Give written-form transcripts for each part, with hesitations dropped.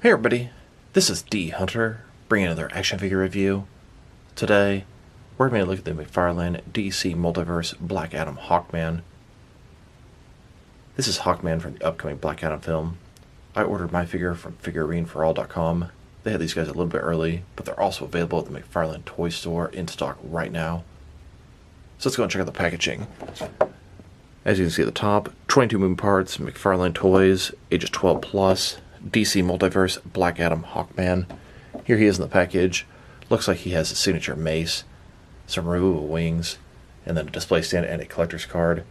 Hey everybody, this is D Hunter, bringing another action figure review. Today, we're going to look at the McFarlane DC Multiverse Black Adam Hawkman. This is Hawkman from the upcoming Black Adam film. I ordered my figure from figureneforall.com. They had these guys a little bit early, but they're also available at the McFarlane toy store in stock right now. So let's go and check out the packaging. As you can see at the top, 22 moving parts, McFarlane toys, ages 12 plus. DC Multiverse Black Adam Hawkman. Here he is in the package. Looks like he has a signature mace, some removable wings, and then a display stand and a collector's card.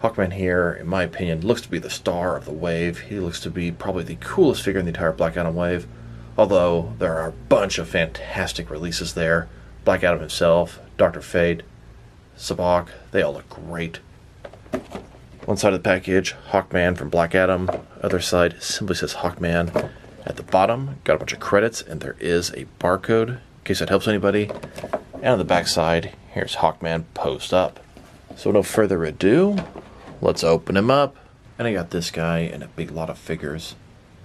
Hawkman here, in my opinion, looks to be the star of the wave. He looks to be probably the coolest figure in the entire Black Adam wave, although there are a bunch of fantastic releases there. Black Adam himself, Dr. Fate, Sabak, they all look great. One side of the package, Hawkman from Black Adam. Other side simply says Hawkman. At the bottom, got a bunch of credits, and there is a barcode, in case that helps anybody. And on the back side, here's Hawkman posed up. So no further ado, let's open him up. And I got this guy and a big lot of figures.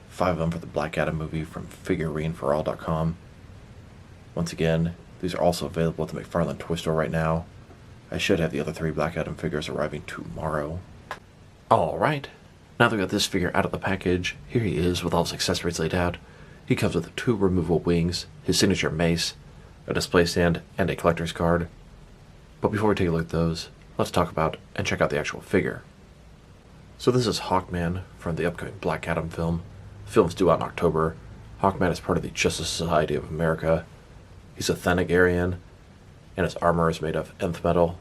5 of them for the Black Adam movie from figureneforall.com. Once again, these are also available at the McFarlane toy store right now. I should have the other 3 Black Adam figures arriving tomorrow. Alright, now that we got this figure out of the package, here he is with all his accessories laid out. He comes with 2 removable wings, his signature mace, a display stand, and a collector's card. But before we take a look at those, let's talk about and check out the actual figure. So this is Hawkman from the upcoming Black Adam film. The film's due out in October. Hawkman is part of the Justice Society of America. He's a Thanagarian, and his armor is made of nth metal.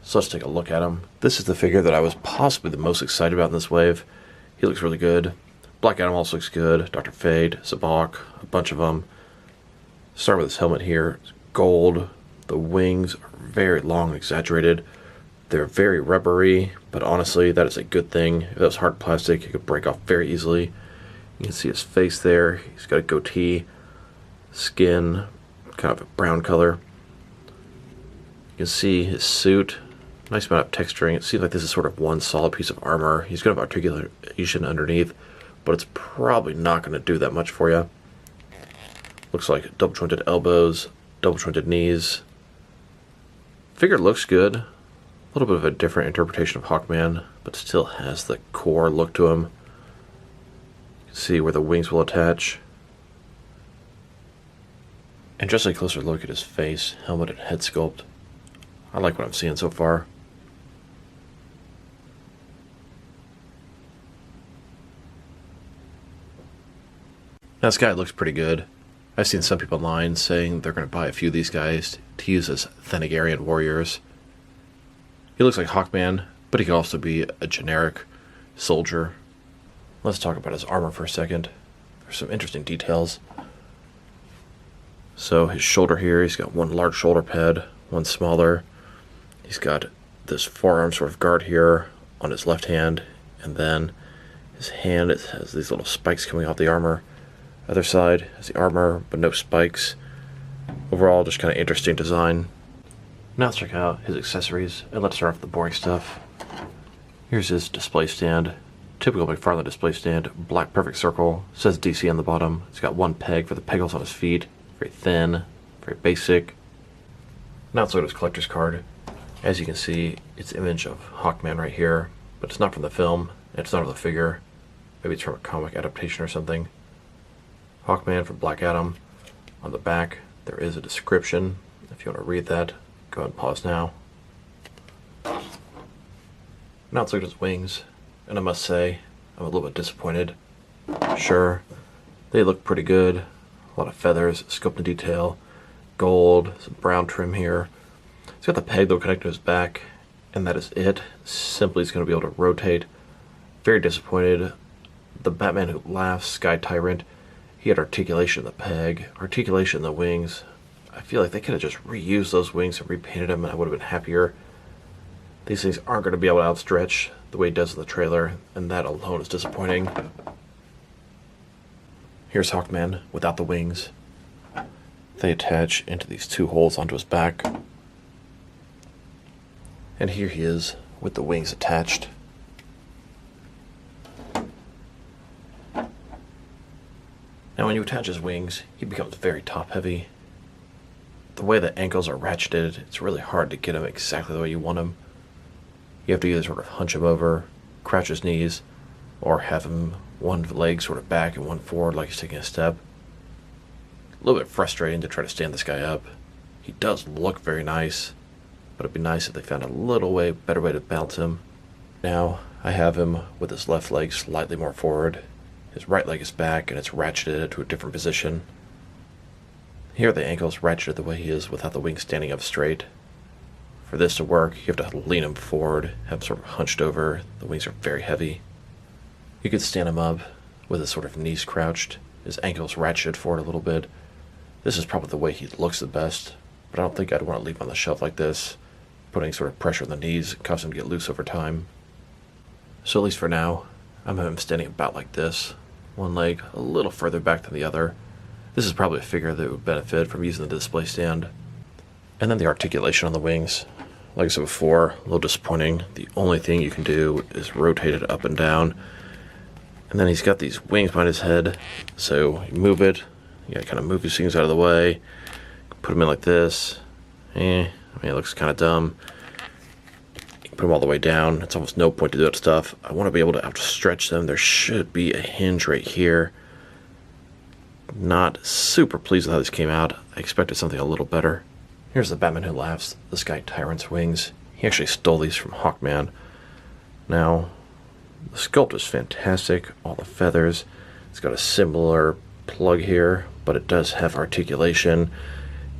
So let's take a look at him. This is the figure that I was possibly the most excited about in this wave. He looks really good. Black Adam also looks good. Dr. Fate, Sabak, a bunch of them. Start with his helmet here. It's gold. The wings are very long and exaggerated. They're very rubbery, but honestly, that is a good thing. If that was hard plastic, it could break off very easily. You can see his face there. He's got a goatee. Skin, kind of a brown color. You can see his suit. Nice amount of texturing. It seems like this is sort of one solid piece of armor. He's going to have articulation underneath, but it's probably not going to do that much for you. Looks like double jointed elbows, double jointed knees. Figure looks good. A little bit of a different interpretation of Hawkman, but still has the core look to him. You can see where the wings will attach. And just a closer look at his face, helmet, and head sculpt. I like what I'm seeing so far. Now this guy looks pretty good. I've seen some people online saying they're going to buy a few of these guys to use as Thanagarian warriors. He looks like Hawkman, but he could also be a generic soldier. Let's talk about his armor for a second. There's some interesting details. So his shoulder here, he's got one large shoulder pad, one smaller. He's got this forearm sort of guard here on his left hand, and then his hand, it has these little spikes coming off the armor. Other side has the armor, but no spikes. Overall, just kind of interesting design. Now let's check out his accessories, and let's start off with the boring stuff. Here's his display stand. Typical McFarlane display stand, black perfect circle, says DC on the bottom. It's got one peg for the peg holes on his feet. Very thin, very basic. Now let's look at his collector's card. As you can see, it's an image of Hawkman right here, but it's not from the film, and it's not of the figure. Maybe it's from a comic adaptation or something. Hawkman from Black Adam. On the back, there is a description. If you want to read that, go ahead and pause now. Now let's look at his wings, and I must say, I'm a little bit disappointed. Sure, they look pretty good. A lot of feathers, sculpted detail, gold, some brown trim here. He's got the peg that will connect to his back, and that is it. Simply is going to be able to rotate. Very disappointed. The Batman Who Laughs, Sky Tyrant, he had articulation in the peg, articulation in the wings. I feel like they could have just reused those wings and repainted them, and I would have been happier. These things aren't going to be able to outstretch the way he does in the trailer, and that alone is disappointing. Here's Hawkman without the wings. They attach into these 2 holes onto his back. And here he is with the wings attached. Now when you attach his wings, he becomes very top-heavy. The way the ankles are ratcheted, it's really hard to get him exactly the way you want him. You have to either sort of hunch him over, crouch his knees, or have him one leg sort of back and one forward like he's taking a step. A little bit frustrating to try to stand this guy up. He does look very nice, but it'd be nice if they found a better way to balance him. Now, I have him with his left leg slightly more forward. His right leg is back and it's ratcheted to a different position. Here the ankle's ratcheted the way he is without the wings standing up straight. For this to work, you have to lean him forward, have him sort of hunched over. The wings are very heavy. You could stand him up with his sort of knees crouched, his ankles ratcheted forward a little bit. This is probably the way he looks the best, but I don't think I'd want to leave him on the shelf like this, putting sort of pressure on the knees, causing him to get loose over time. So at least for now, I'm having him standing about like this, one leg a little further back than the other. This is probably a figure that would benefit from using the display stand. And then the articulation on the wings. Like I said before, a little disappointing. The only thing you can do is rotate it up and down. And then he's got these wings behind his head, so you move it, you gotta kind of move these things out of the way, put them in like this. It looks kind of dumb. You can put them all the way down. It's almost no point to do that stuff. I want to be able to stretch them. There should be a hinge right here. Not super pleased with how this came out. I expected something a little better. Here's the Batman Who Laughs, the Sky Tyrant's wings. He actually stole these from Hawkman. Now, the sculpt is fantastic, all the feathers. It's got a similar plug here, but it does have articulation,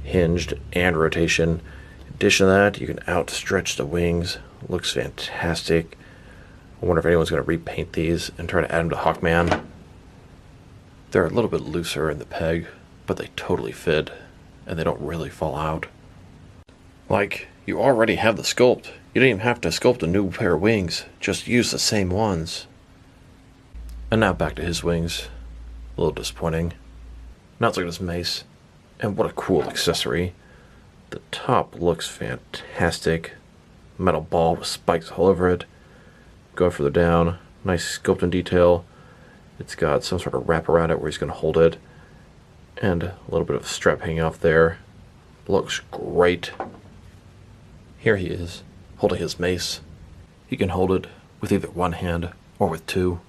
hinged, and rotation. In addition to that, you can outstretch the wings. Looks fantastic. I wonder if anyone's going to repaint these and try to add them to Hawkman. They're a little bit looser in the peg, but they totally fit, and they don't really fall out. Like, you already have the sculpt. You didn't even have to sculpt a new pair of wings. Just use the same ones. And now back to his wings. A little disappointing. Now let's look at his mace. And what a cool accessory. The top looks fantastic. Metal ball with spikes all over it. Go further down. Nice sculpt and detail. It's got some sort of wrap around it where he's going to hold it. And a little bit of strap hanging off there. Looks great. Here he is, holding his mace. He can hold it with either one hand or with two.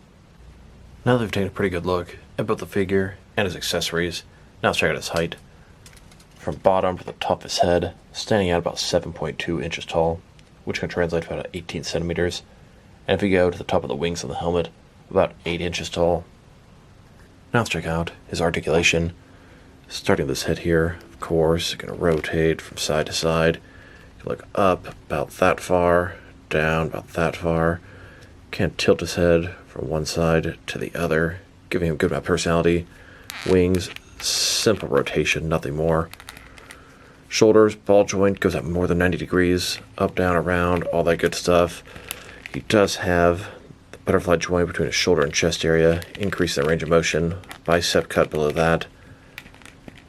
Now that we've taken a pretty good look at both the figure and his accessories, now let's check out his height. From bottom to the top of his head, standing at about 7.2 inches tall, which can translate to about 18 centimeters. And if you go to the top of the wings on the helmet, about 8 inches tall. Now let's check out his articulation. Starting this head here, of course, you can rotate from side to side. You can look up about that far, down about that far. Can't tilt his head from one side to the other, giving him a good amount of personality. Wings, simple rotation, nothing more. Shoulders, ball joint, goes up more than 90 degrees, up, down, around, all that good stuff. He does have the butterfly joint between his shoulder and chest area, increase the range of motion, bicep cut below that,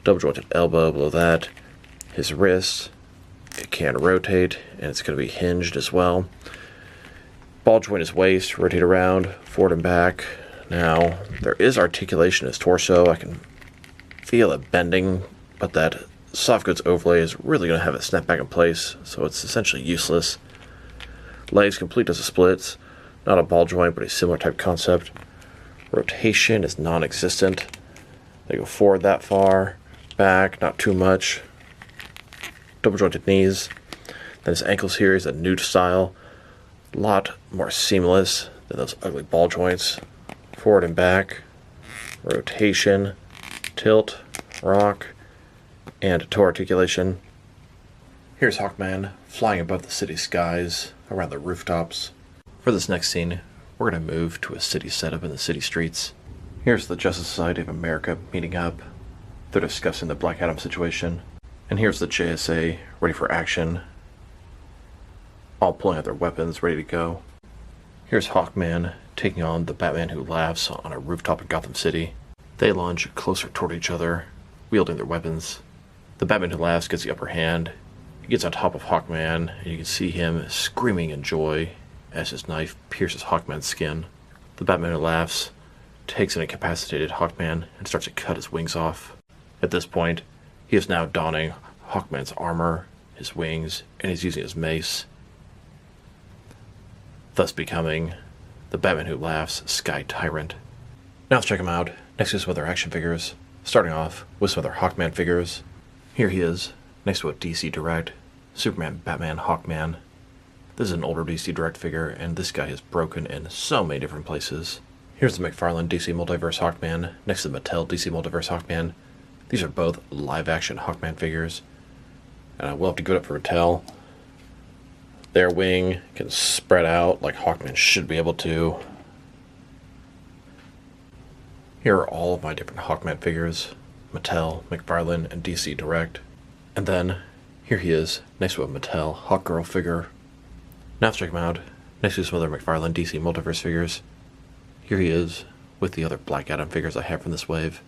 double jointed elbow below that. His wrist, it can rotate, and it's going to be hinged as well. Ball joint his waist, rotate around, forward and back. Now, there is articulation in his torso. I can feel it bending, but that soft goods overlay is really going to have it snap back in place, so it's essentially useless. Legs complete as a splits. Not a ball joint, but a similar type concept. Rotation is non-existent. They go forward that far, back, not too much. Double jointed knees. Then his ankles here is a nude style. A lot more seamless than those ugly ball joints. Forward and back. Rotation, tilt, rock, and toe articulation. Here's Hawkman flying above the city skies, around the rooftops. For this next scene, we're going to move to a city setup in the city streets. Here's the Justice Society of America meeting up. They're discussing the Black Adam situation. And here's the JSA, ready for action. All pulling out their weapons, ready to go. Here's Hawkman taking on the Batman Who Laughs on a rooftop in Gotham City. They launch closer toward each other, wielding their weapons. The Batman Who Laughs gets the upper hand. He gets on top of Hawkman, and you can see him screaming in joy as his knife pierces Hawkman's skin. The Batman Who Laughs takes an incapacitated Hawkman and starts to cut his wings off. At this point, he is now donning Hawkman's armor, his wings, and he's using his mace, thus becoming the Batman Who Laughs Sky Tyrant. Now let's check him out next to some other action figures, starting off with some other Hawkman figures. Here he is, next to a DC Direct, Superman, Batman, Hawkman. This is an older DC Direct figure, and this guy is broken in so many different places. Here's the McFarlane DC Multiverse Hawkman, next to the Mattel DC Multiverse Hawkman. These are both live-action Hawkman figures, and I will have to give it up for Mattel. Their wing can spread out like Hawkman should be able to. Here are all of my different Hawkman figures, Mattel, McFarlane, and DC Direct. And then, here he is, next to a Mattel Hawkgirl figure. Now let's check him out, next to some other McFarlane DC Multiverse figures. Here he is, with the other Black Adam figures I have from this wave.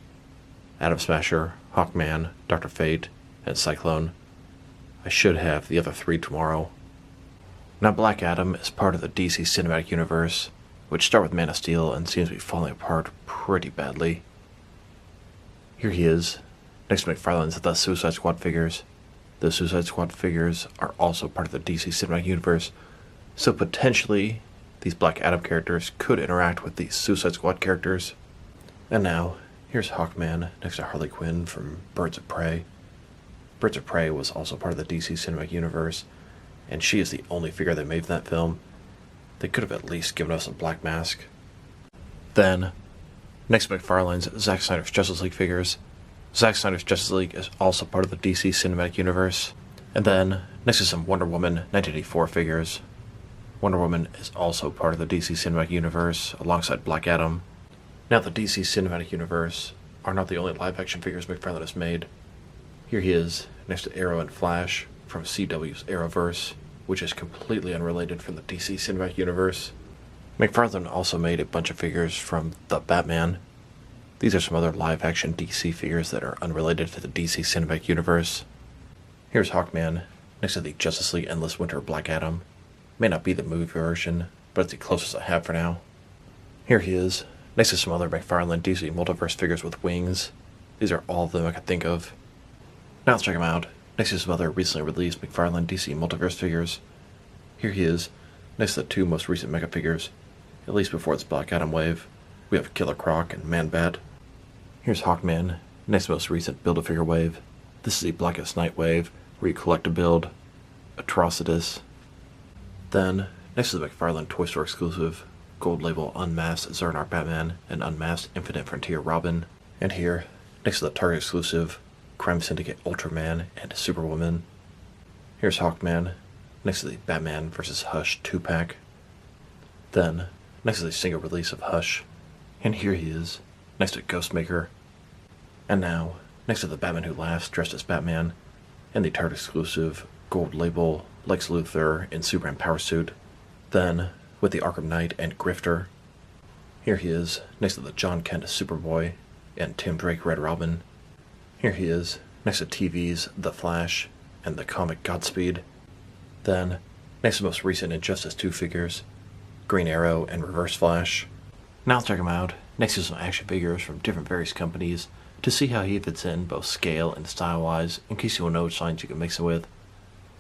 Atom Smasher, Hawkman, Dr. Fate, and Cyclone. I should have the other three tomorrow. Now Black Adam is part of the DC Cinematic Universe, which started with Man of Steel and seems to be falling apart pretty badly. Here he is, next to McFarlane's The Suicide Squad figures. The Suicide Squad figures are also part of the DC Cinematic Universe, so potentially these Black Adam characters could interact with the Suicide Squad characters. And now, here's Hawkman next to Harley Quinn from Birds of Prey. Birds of Prey was also part of the DC Cinematic Universe, and she is the only figure they made from that film. They could have at least given us a Black Mask. Then, next to McFarlane's Zack Snyder's Justice League figures. Zack Snyder's Justice League is also part of the DC Cinematic Universe. And then, next to some Wonder Woman 1984 figures. Wonder Woman is also part of the DC Cinematic Universe, alongside Black Adam. Now, the DC Cinematic Universe are not the only live-action figures McFarlane has made. Here he is, next to Arrow and Flash, from CW's Arrowverse, which is completely unrelated from the DC Cinematic Universe. McFarlane also made a bunch of figures from The Batman. These are some other live-action DC figures that are unrelated to the DC Cinematic Universe. Here's Hawkman, next to the Justice League Endless Winter Black Adam. May not be the movie version, but it's the closest I have for now. Here he is, next to some other McFarlane DC Multiverse figures with wings. These are all of them I could think of. Now let's check him out, next to some other recently released McFarlane DC Multiverse figures. Here he is, next to the two most recent Mega figures, at least before its Black Adam wave. We have Killer Croc and Man-Bat. Here's Hawkman, next to most recent Build-A-Figure wave. This is the Blackest Night wave, where you collect a build, Atrocitus. Then, next to the McFarlane Toy Store exclusive, Gold Label Unmasked Zarnar Batman and Unmasked Infinite Frontier Robin. And here, next to the Target exclusive, Crime Syndicate Ultraman and Superwoman. Here's Hawkman, next to the Batman vs. Hush 2-pack. Then, next to the single release of Hush. And here he is, next to Ghostmaker. And now, next to the Batman Who Laughs dressed as Batman, and the Target exclusive Gold Label Lex Luthor in Superman Power Suit. Then, with the Arkham Knight and Grifter. Here he is, next to the John Kent Superboy and Tim Drake Red Robin. Here he is, next to TV's The Flash and the comic Godspeed. Then, next to the most recent Injustice 2 figures, Green Arrow and Reverse Flash. Now let's check him out, next to some action figures from different various companies, to see how he fits in both scale and style-wise, in case you want to know which lines you can mix it with.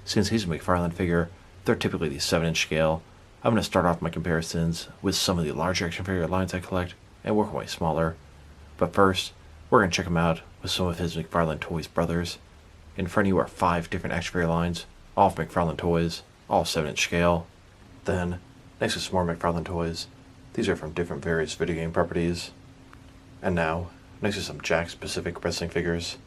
Since he's a McFarlane figure, they're typically the 7-inch scale. I'm going to start off my comparisons with some of the larger action figure lines I collect, and work my way smaller. But first, we're going to check him out with some of his McFarlane Toys brothers. In front of you are 5 different action figure lines, all from McFarlane Toys, all 7-inch scale. Then, next to some more McFarlane Toys, these are from different various video game properties. And now, next to some Jakks Pacific Wrestling figures.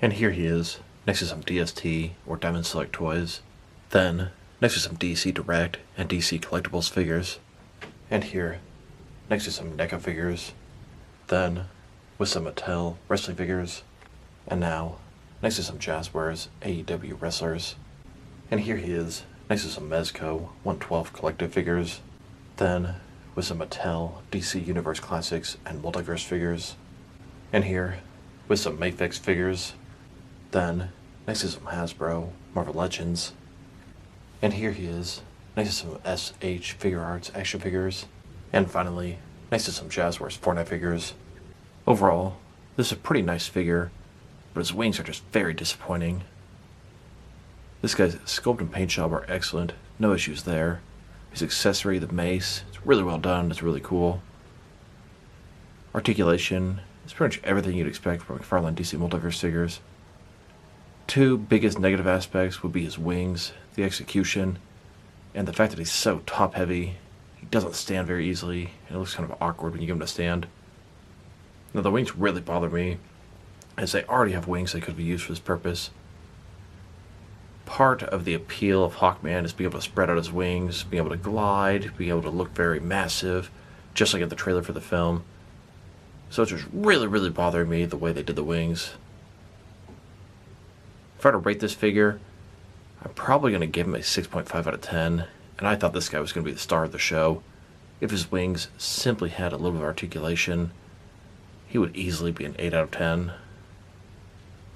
And here he is, next to some DST or Diamond Select toys. Then, next to some DC Direct and DC Collectibles figures. And here, next to some NECA figures. Then, with some Mattel wrestling figures. And now, next to some Jazzwares AEW wrestlers. And here he is, next to some Mezco 112 collective figures. Then, with some Mattel DC Universe Classics and Multiverse figures. And here, with some Mafex figures. Then, next to some Hasbro Marvel Legends. And here he is, next to some SH Figure Arts action figures. And finally, next to some Jazzwares Fortnite figures. Overall, this is a pretty nice figure, but his wings are just very disappointing. This guy's sculpt and paint job are excellent, no issues there. His accessory, the mace, it's really well done, it's really cool. Articulation is pretty much everything you'd expect from McFarlane DC Multiverse figures. Two biggest negative aspects would be his wings, the execution, and the fact that he's so top heavy. He doesn't stand very easily, and it looks kind of awkward when you give him to stand. Now the wings really bother me, as they already have wings that could be used for this purpose. Part of the appeal of Hawkman is being able to spread out his wings, being able to glide, being able to look very massive, just like in the trailer for the film. So it's just really bothering me the way they did the wings. If I were to rate this figure, I'm probably going to give him a 6.5 out of 10, and I thought this guy was going to be the star of the show. If his wings simply had a little bit of articulation, he would easily be an 8 out of 10.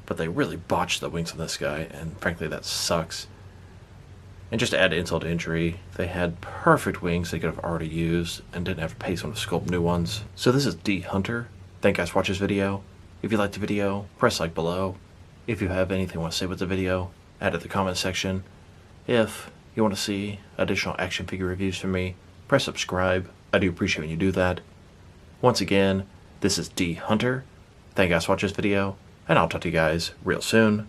But they really botched the wings on this guy, and frankly that sucks. And just to add insult to injury, they had perfect wings they could have already used and didn't have to pay someone to sculpt new ones. So this is D Hunter. Thank you guys for watching this video. If you liked the video, press like below. If you have anything you want to say with the video, add it in the comment section. If you want to see additional action figure reviews from me, press subscribe. I do appreciate when you do that. Once again, this is D Hunter. Thank you guys for watching this video, and I'll talk to you guys real soon.